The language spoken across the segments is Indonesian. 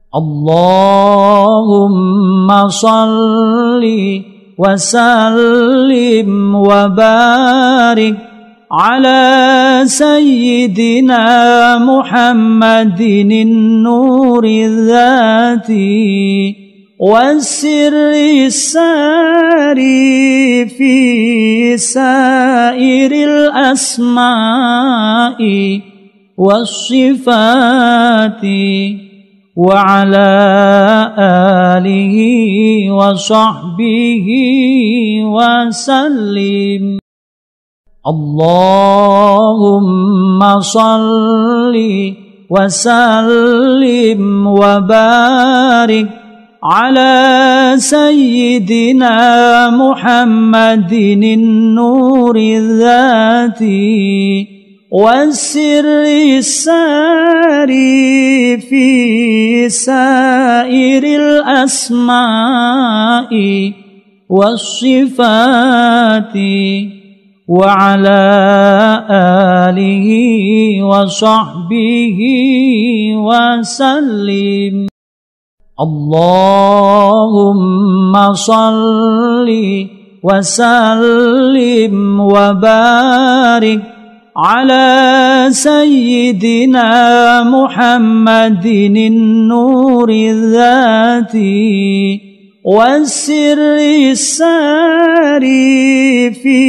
Allahumma salli wa sallim wa barik ala sayyidina Muhammadin nuri dhati wasirri sari fi sairil asma'i wassifati wa ala alihi wa sahbihi wa sallim. Allahumma salli wa sallim wa barik ala sayyidina Muhammadin nuri dhati wasirri sari fi sairil asma'i wassifati wa ala alihi wa sahbihi wa sallim. Allahumma salli wa sallim wa barik ala sayyidina Muhammadin nuri dhati wasirri sari fi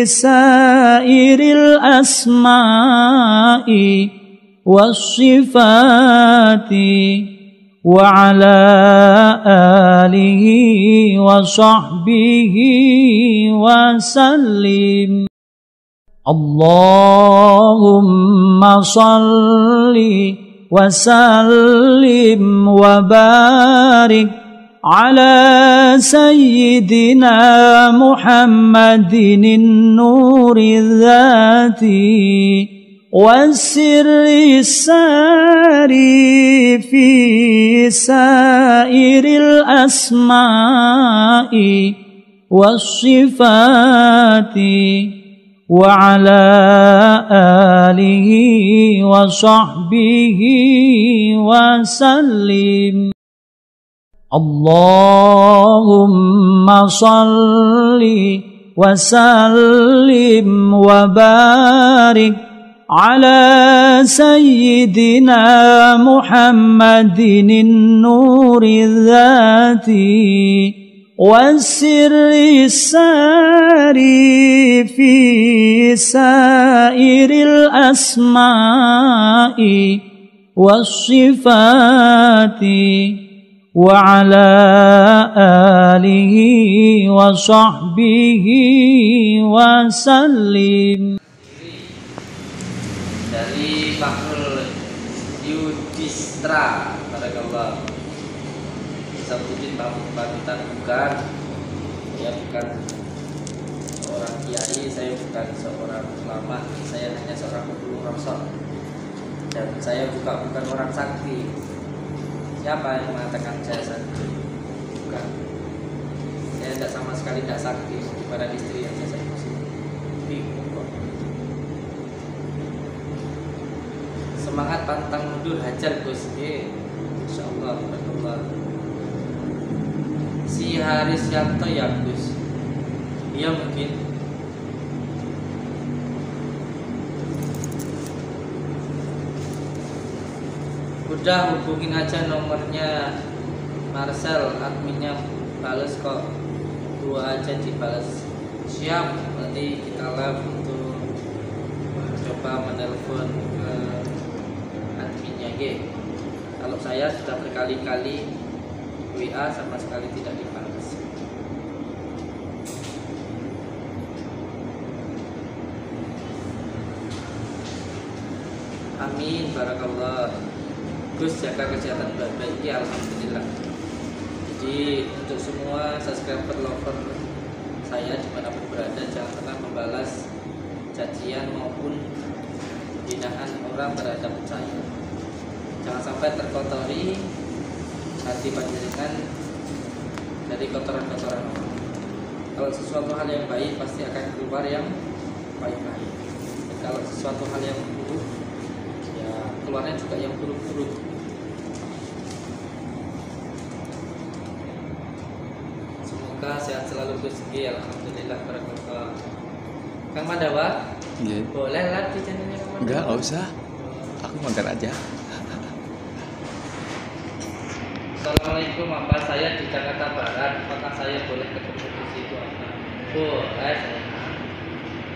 sairil asma'i wassifati wa ala alihi wa sahbihi wa sallim. Allahumma salli wa sallim wa barik ala sayyidina Muhammadin nuri dhati wasirri sari fi sairil asma'i wassifati wa ala alihi wa sahbihi wa sallim. Allahumma salli wa sallim wa barik ala sayyidina Muhammadin nuri dhati wasirri sari fi sairil asma'i wassifati wa ala alihi wa sahbihi wa sallim. Dari Fahrul Yudhistra, barakallah. Sabuddin pamitan bukan, ya bukan seorang kiai, saya bukan seorang ulama, saya hanya seorang pemburu rasul, dan saya juga bukan orang sakti. Siapa yang mengatakan saya sakti? Bukan. Saya tidak sama sekali tidak sakti kepada istri yang saya bingung kok. Semangat pantang mundur hajar Gus. Insyaallah, barakallah. Si Haris Yanto ya Gus. Iya mungkin. Udah hubungin aja nomornya Marcel, adminnya bales kok. Dua aja dibales. Siap, nanti kita live untuk coba menelpon ke adminnya G. Kalau saya sudah berkali-kali WA sama sekali tidak dibalas. Amin, barakallah. Gus jaga kesehatan baik-baik ya, alhamdulillah. Jadi untuk semua subscriber lover saya dimanapun berada, jangan pernah membalas cacian maupun hinaan orang terhadap saya. Jangan sampai terkotori hati panjenengan dari kotoran-kotoran orang. Kalau sesuatu hal yang baik pasti akan keluar yang baik-baik. Dan kalau sesuatu hal yang buruk, ya keluarnya juga yang buruk-buruk. Semoga sehat selalu Gus. Alhamdulillah barakallah. Kang Mandawa? Nggih. Boleh live di channelnya Kang Mandawa? Enggak usah. Aku makan aja. Assalamualaikum, Bapak. Saya di Jakarta Barat. Apakah saya boleh ketemu di situ? Boleh, saya.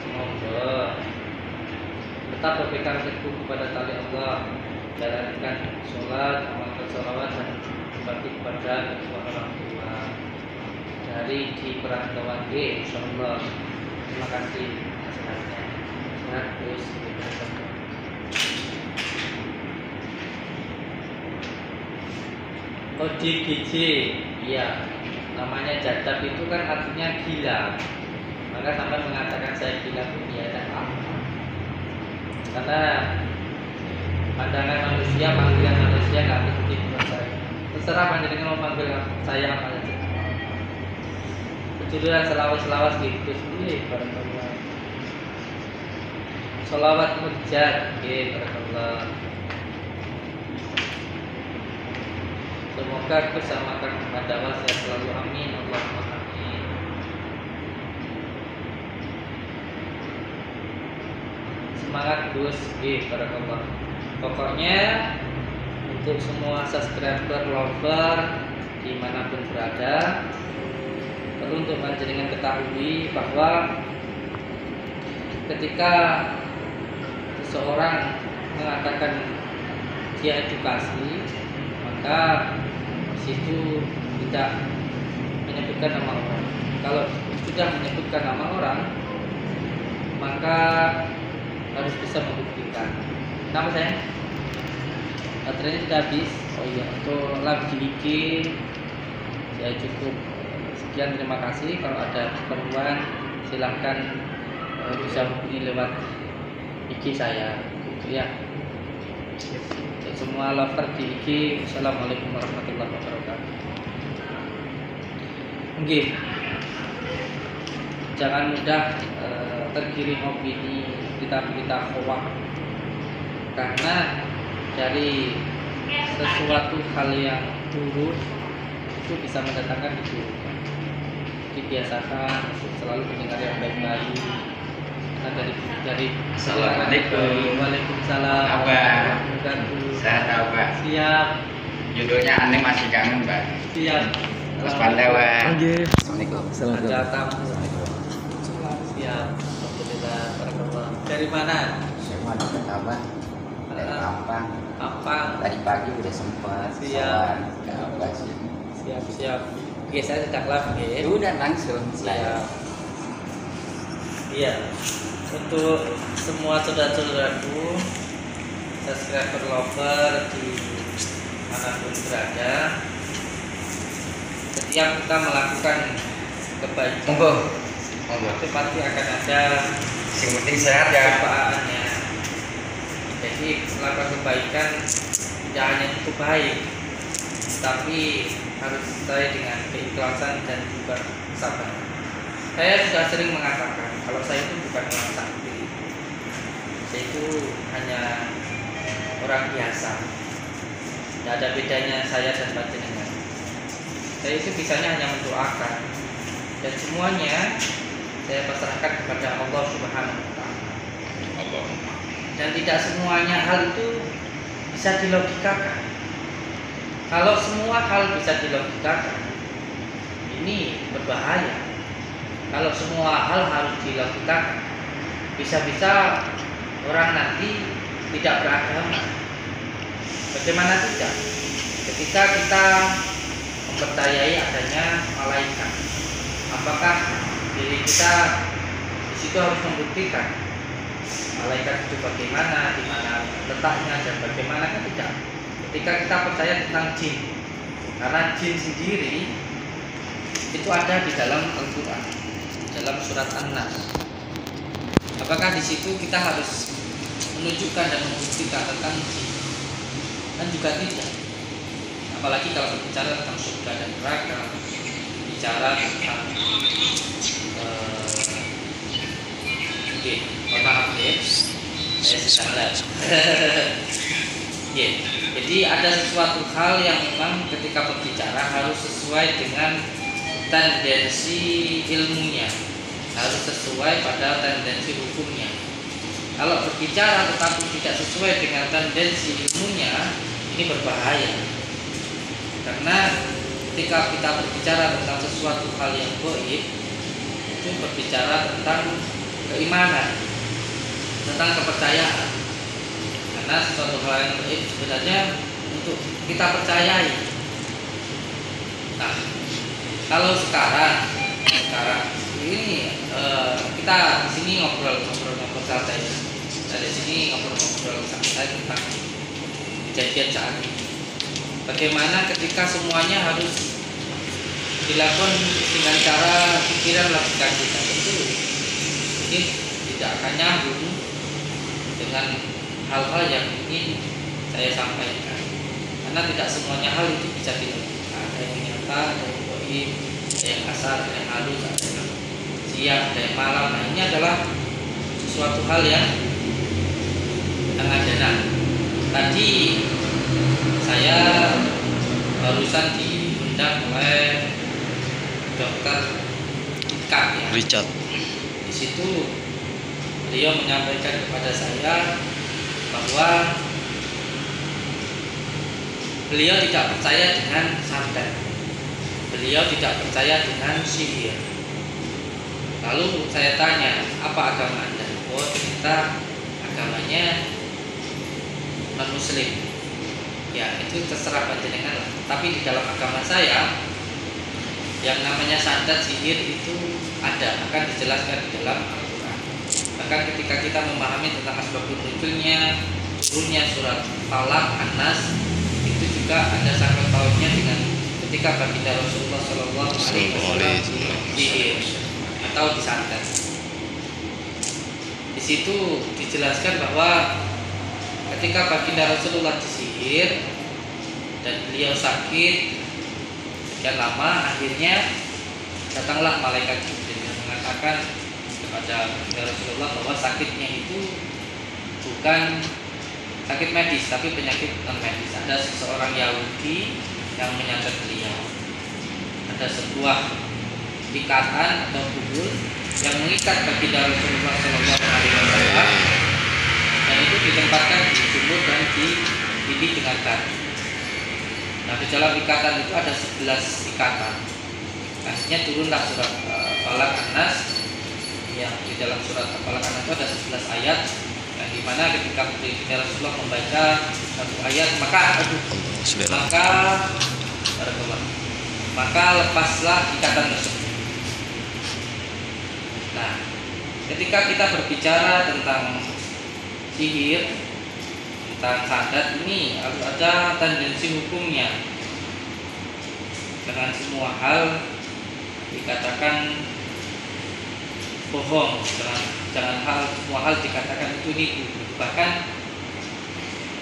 Semoga tetap berpegang teguh kepada tali Allah, jalankan sholat, amalkan sholawat dan berbakti kepada kedua orang tua. Dari di perantauan insyaallah. Terima kasih nasihatnya. Sehat terus. ODGJ, iya, namanya jadab itu kan artinya gila. Maka sampai mengatakan saya gila pun ya tidak apa-apa. Karena pandangan manusia, panggilan manusia nggak penting buat saya. Terserah panjenengan mau panggil saya apa saja. Kejuruan selawas gitu sendiri, barakallah. Sholawat mujad, barakallah. Semoga bersama Kang Mandawa sehat selalu, amin, Allahumma amin. Semangat Gus, barakallah. Pokoknya untuk semua subscriber, lover dimanapun berada, perlu untuk panjenengan ketahui bahwa ketika seseorang mengatakan dia edukasi, maka situ tidak menyebutkan nama orang. Kalau sudah menyebutkan nama orang, maka harus bisa membuktikan. Kenapa saya? Baterainya sudah habis. Oh iya, untuk live di IG saya cukup sekian. Terima kasih. Kalau ada keperluan silahkan bisa hubungi lewat IG saya. Ya. Semua lover di IG. Assalamualaikum warahmatullahi wabarakatuh. Oke. Jangan mudah tergiring opini berita-berita hoax, karena dari sesuatu hal yang buruk itu bisa mendatangkan keburukan. Dibiasakan untuk selalu mendengar yang baik-baik. Dari Assalamualaikum. Waalaikumsalam. Apa? Sehat Pak. Siap. Judulnya aneh masih kangen Pak. Siap. Terus Pandawa. Nggih. Assalamualaikum. Ada tamu. Siap. Alhamdulillah. Barakallah. Dari mana? Saya mau ada kabar dari Ampang. Ampang. Tadi pagi udah sempat. Siap. Apa sih? Siap. Oke, saya sedang live. Udah langsung. Siap. Iya. Untuk semua saudara-saudaraku, subscriber lover di manapun berada, setiap kita melakukan kebaikan, Monggo. itu pasti akan ada Yang penting sehat ya. manfaatnya. Jadi melakukan kebaikan tidak hanya itu baik, tapi harus disertai dengan keikhlasan dan juga kesabaran. Saya sudah sering mengatakan kalau saya itu bukan orang sakti, saya itu hanya orang biasa. Tidak ada bedanya saya dan panjenengan. Saya itu bisanya hanya mendoakan, dan semuanya saya pasrahkan kepada Allah Subhanahu wa Ta'ala. Dan tidak semuanya hal itu bisa dilogikakan. Kalau semua hal bisa dilogikakan, ini berbahaya. Kalau semua hal harus dilogikakan, bisa-bisa orang nanti tidak beragama. Bagaimana tidak? Ketika kita mempercayai adanya malaikat, apakah diri kita di situ harus membuktikan malaikat itu bagaimana, di mana letaknya dan bagaimana? Kan tidak. Ketika kita percaya tentang jin, karena jin sendiri itu ada di dalam Al-Quran, dalam surat An-Nas. Apakah di situ kita harus menunjukkan dan membuktikan tentang jin? Kan juga tidak. Apalagi kalau berbicara tentang surga dan neraka, bicara tentang mohon maaf ya, saya sedang live. Jadi ada sesuatu hal yang memang ketika berbicara harus sesuai dengan tendensi ilmunya, harus sesuai pada tendensi hukumnya. Kalau berbicara tetapi tidak sesuai dengan tendensi ilmunya, ini berbahaya. Karena ketika kita berbicara tentang sesuatu hal yang gaib, itu berbicara tentang keimanan, tentang kepercayaan. Karena sesuatu hal yang gaib sebenarnya untuk kita percayai. Nah, kalau sekarang ini kita di sini ngobrol santai. Dari sini ngobrol santai tentang kejadian saat ini. Bagaimana ketika semuanya harus dilakukan dengan cara pikiran logika kita, tentu ini tidak akan nyambung dengan hal-hal yang ingin saya sampaikan. Karena tidak semuanya hal itu bisa dilogika. Ada yang nyata, ada yang gaib, ada yang kasar, ada yang halus, ada yang siang, ada yang malam. Nah, ini adalah suatu hal yang ada. Nah, tadi saya barusan diundang oleh Dokter Kak ya. Richard. Di situ beliau menyampaikan kepada saya bahwa beliau tidak percaya dengan santet. Beliau tidak percaya dengan sihir. Lalu saya tanya, apa agama Anda? Oh, ternyata agamanya non-muslim. Ya, itu terserah panjenengan lah. Tapi di dalam agama saya, yang namanya santet, sihir itu ada, akan dijelaskan di dalam Al-Quran. Bahkan ketika kita memahami tentang asbabun nuzulnya, turunnya surat Falaq, An-Nas, itu juga ada sangkut pautnya dengan ketika baginda Rasulullah SAW sihir atau disantet. Di situ dijelaskan bahwa ketika baginda Rasulullah disihir dan beliau sakit sekian lama, akhirnya datanglah malaikat Jibril yang mengatakan kepada baginda Rasulullah bahwa sakitnya itu bukan sakit medis tapi penyakit non medis. Ada seseorang Yahudi yang menyandera beliau. Ada sebuah ikatan atau kubur yang mengikat baginda Rasulullah SAW, dan itu ditempatkan di sumur dan dibidik dengan kayu. Nah, di dalam ikatan itu ada 11 ikatan. Akhirnya turunlah surat Falaq, An-Nas, yang di dalam surat Falaq, An-Nas itu ada 11 ayat, yang dimana ketika Rasulullah membaca satu ayat maka lepaslah ikatan tersebut. Nah, ketika kita berbicara tentang sihir, tentang santet, ini harus ada tendensi hukumnya. Dengan semua hal dikatakan bohong, jangan semua hal dikatakan itu nipu. Bahkan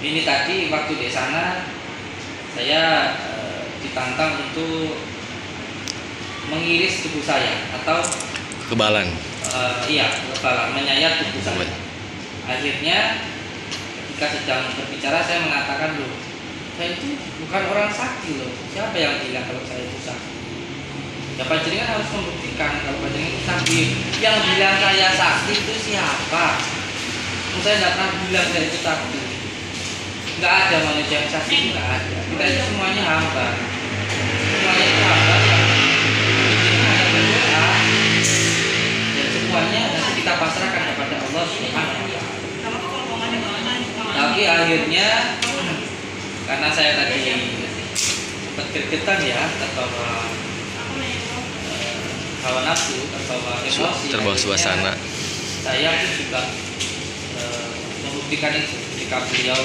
ini tadi waktu di sana saya ditantang untuk mengiris tubuh saya atau Kebalan. Kebalan, menyayat tubuh saya. Akhirnya ketika sedang berbicara saya mengatakan, loh, saya itu bukan orang sakti loh. Siapa yang bilang kalau saya itu sakti? Ya panjenengan harus membuktikan kalau panjenengan itu sakti. Yang bilang saya sakti itu siapa? Saya tidak pernah bilang saya itu sakti. Nggak ada manusia yang sakti, nggak ada. Kita itu semuanya hamba. Semuanya itu hamba yang hanya berdoa, dan semuanya nanti kita pasrahkan kepada Allah Subhanahu wa Ta'ala. Tapi akhirnya karena saya tadi sempat gregetan ya, terbawa hawa nafsu, terbawa emosi, terbawa suasana. Saya pun juga membuktikan itu ketika beliau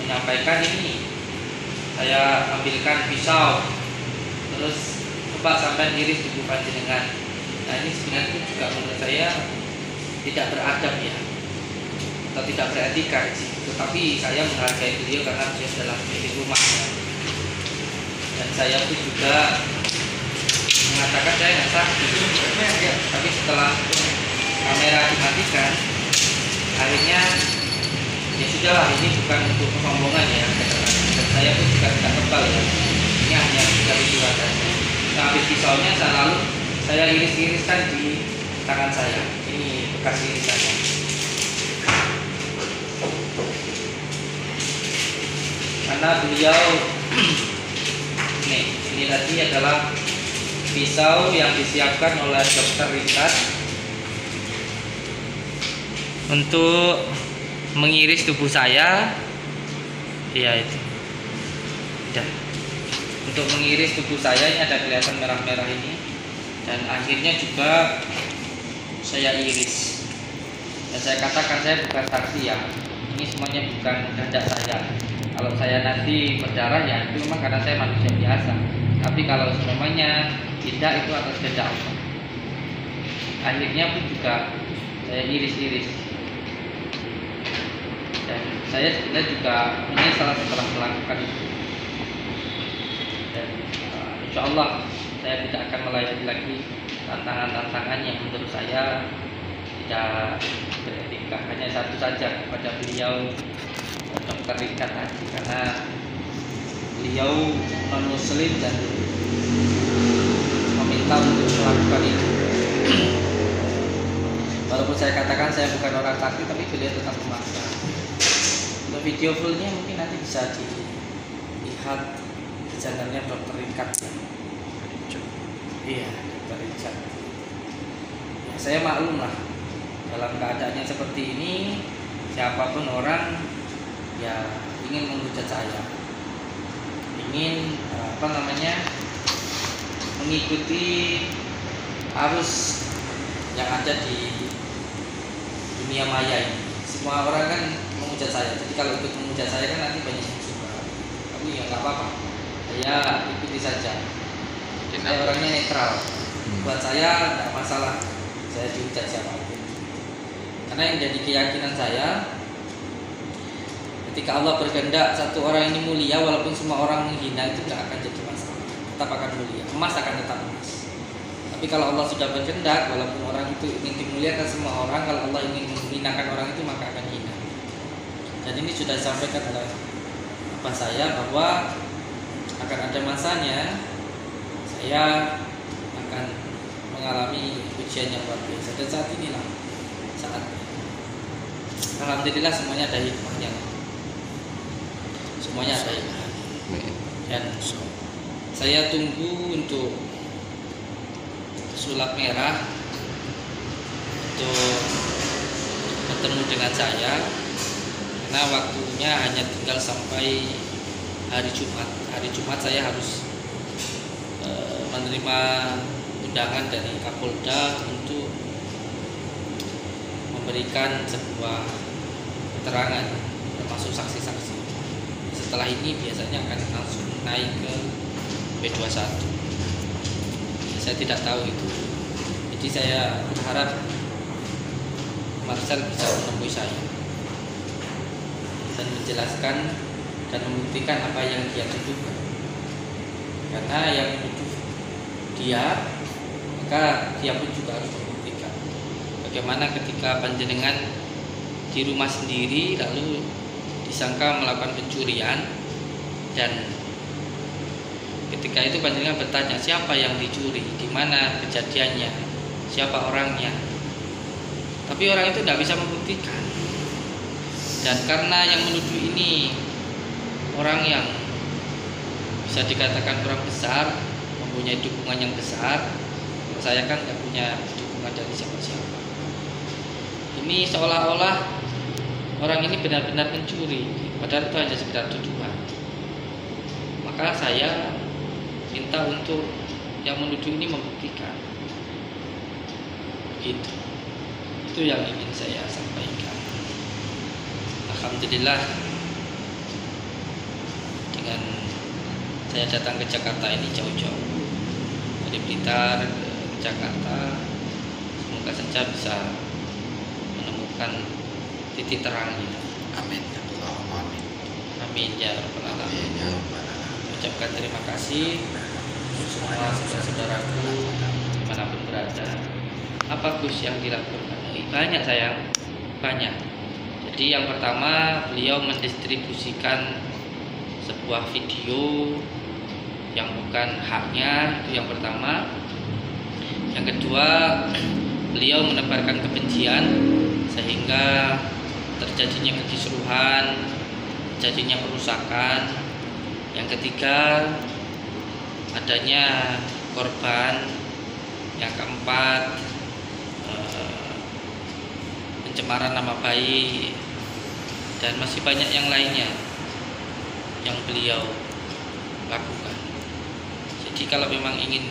menyampaikan ini. Saya ambilkan pisau, terus coba sampai iris tubuh panjenengan. Nah, ini sebenarnya juga menurut saya tidak beradab ya, atau tidak beretika sih. Tetapi saya menghargai beliau karena dia adalah pemilik rumah ya. Dan saya pun juga mengatakan saya nggak sakti, tapi setelah kamera dimatikan, akhirnya ya sudahlah, ini bukan untuk kesombongan ya, dan saya pun juga tidak kebal ya, ini hanya dari dua saja. Kita mengambil pisaunya saya iris-iriskan di tangan saya. Ini bekas irisannya. Karena beliau ini tadi adalah pisau yang disiapkan oleh Dr. Richard untuk mengiris tubuh saya. Iya itu. Udah. Untuk mengiris tubuh saya, ini ada kelihatan merah-merah ini, dan akhirnya juga saya iris. Dan saya katakan saya bukan saksi ya. Ini semuanya bukan kehendak saya. Kalau saya nanti berdarah ya itu memang karena saya manusia biasa. Tapi kalau semuanya tidak, itu atas kehendak Allah. Akhirnya pun juga saya iris-iris. Dan saya sebenarnya juga menyesal setelah melakukan itu. Dan insya Allah saya tidak akan melayani lagi tantangan-tantangan yang menurut saya tidak beretika. Hanya satu saja kepada beliau Dr. Richard tadi, karena beliau non muslim dan meminta untuk melakukan itu. Walaupun saya katakan saya bukan orang sakti, tapi beliau tetap memaksa. Untuk video fullnya mungkin nanti bisa dilihat di channelnya Dr. Richard. Iya, Dr. Richard. Ya, saya maklum lah dalam keadaannya seperti ini, siapapun orang ya ingin menghujat saya, ingin mengikuti arus yang ada di dunia maya ini. Semua orang kan menghujat saya, jadi kalau ikut menghujat saya kan nanti banyak yang suka. Tapi ya nggak apa-apa, saya ikuti saja. Saya orangnya netral. Buat saya nggak masalah saya dihujat siapapun, karena yang jadi keyakinan saya, ketika Allah berkehendak satu orang ini mulia, walaupun semua orang menghina, itu nggak akan jadi masalah, tetap akan mulia. Emas akan tetap emas. Tapi kalau Allah sudah berkehendak, walaupun orang itu ingin dimuliakan semua orang, kalau Allah ingin menghinakan orang itu, maka akan hina. Dan ini sudah disampaikan oleh bapak saya bahwa akan ada masanya saya akan mengalami ujian yang luar biasa. Dan saat inilah saatnya. Alhamdulillah semuanya ada hikmahnya. Semuanya ada hikmahnya. Dan saya tunggu untuk sulap merah untuk bertemu dengan saya, karena waktunya hanya tinggal sampai hari Jumat. Hari Jumat saya harus menerima undangan dari Kapolda untuk memberikan sebuah keterangan termasuk saksi-saksi. Setelah ini biasanya akan langsung naik ke B21. Saya tidak tahu itu. Jadi saya berharap Marcel bisa menemui saya dan menjelaskan dan membuktikan apa yang dia tuduhkan. Karena yang menuduh dia, maka dia pun juga harus membuktikan. Bagaimana ketika panjenengan di rumah sendiri lalu disangka melakukan pencurian, dan ketika itu panjenengan bertanya siapa yang dicuri, di mana kejadiannya, siapa orangnya, tapi orang itu tidak bisa membuktikan. Dan karena yang menuduh ini orang yang bisa dikatakan kurang besar, mempunyai dukungan yang besar, saya kan tidak punya dukungan dari siapa-siapa. Ini seolah-olah orang ini benar-benar mencuri, padahal itu hanya sekedar tuduhan. Maka saya minta untuk yang menuduh ini membuktikan. Itu yang ingin saya sampaikan. Alhamdulillah, dengan saya datang ke Jakarta ini jauh-jauh dari Blitar ke Jakarta, semoga saja bisa menemukan titik terangnya. Amin. Allahumma amin. Amin ya rabbal alamin. Ucapkan terima kasih semua saudara-saudaraku dimanapun berada. Apa Gus yang dilakukan? Banyak sayang, banyak. Jadi yang pertama, beliau mendistribusikan sebuah video yang bukan haknya, itu yang pertama. Yang kedua, beliau menebarkan kebencian sehingga terjadinya kekisruhan, terjadinya perusakan. Yang ketiga, adanya korban. Yang keempat, pencemaran nama baik, dan masih banyak yang lainnya yang beliau lakukan. Jadi kalau memang ingin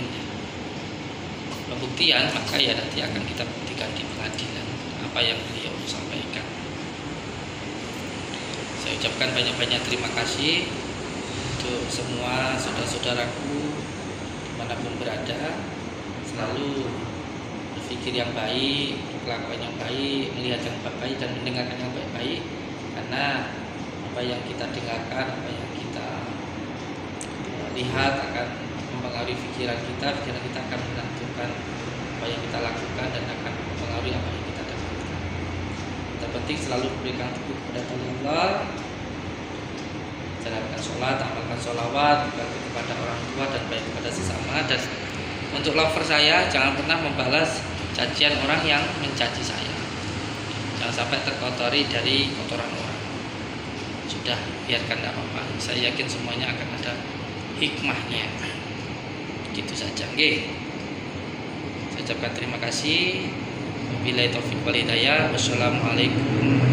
pembuktian, maka ya nanti akan kita buktikan di pengadilan apa yang beliau sampaikan. Saya ucapkan banyak-banyak terima kasih untuk semua saudara-saudaraku dimanapun berada, selalu berpikir yang baik, berkelakuan yang baik, melihat yang baik dan mendengarkan yang baik-baik, karena apa yang kita dengarkan, apa yang kita lihat akan mempengaruhi pikiran kita akan menentukan apa yang kita lakukan dan akan mempengaruhi apa yang kita dapatkan. Yang penting selalu berikan teguh kepada Allah, jalankan sholat, amalkan sholawat, berbakti kepada orang tua dan baik kepada sesama. Dan untuk lover saya, jangan pernah membalas cacian orang yang mencaci saya. Jangan sampai terkotori dari kotoran orang. Sudah, biarkan, tidak apa-apa. Saya yakin semuanya akan ada hikmahnya. Gitu saja. Oke. Saya ucapkan terima kasih. Wabillahi taufiq wal hidayah. Wassalamualaikum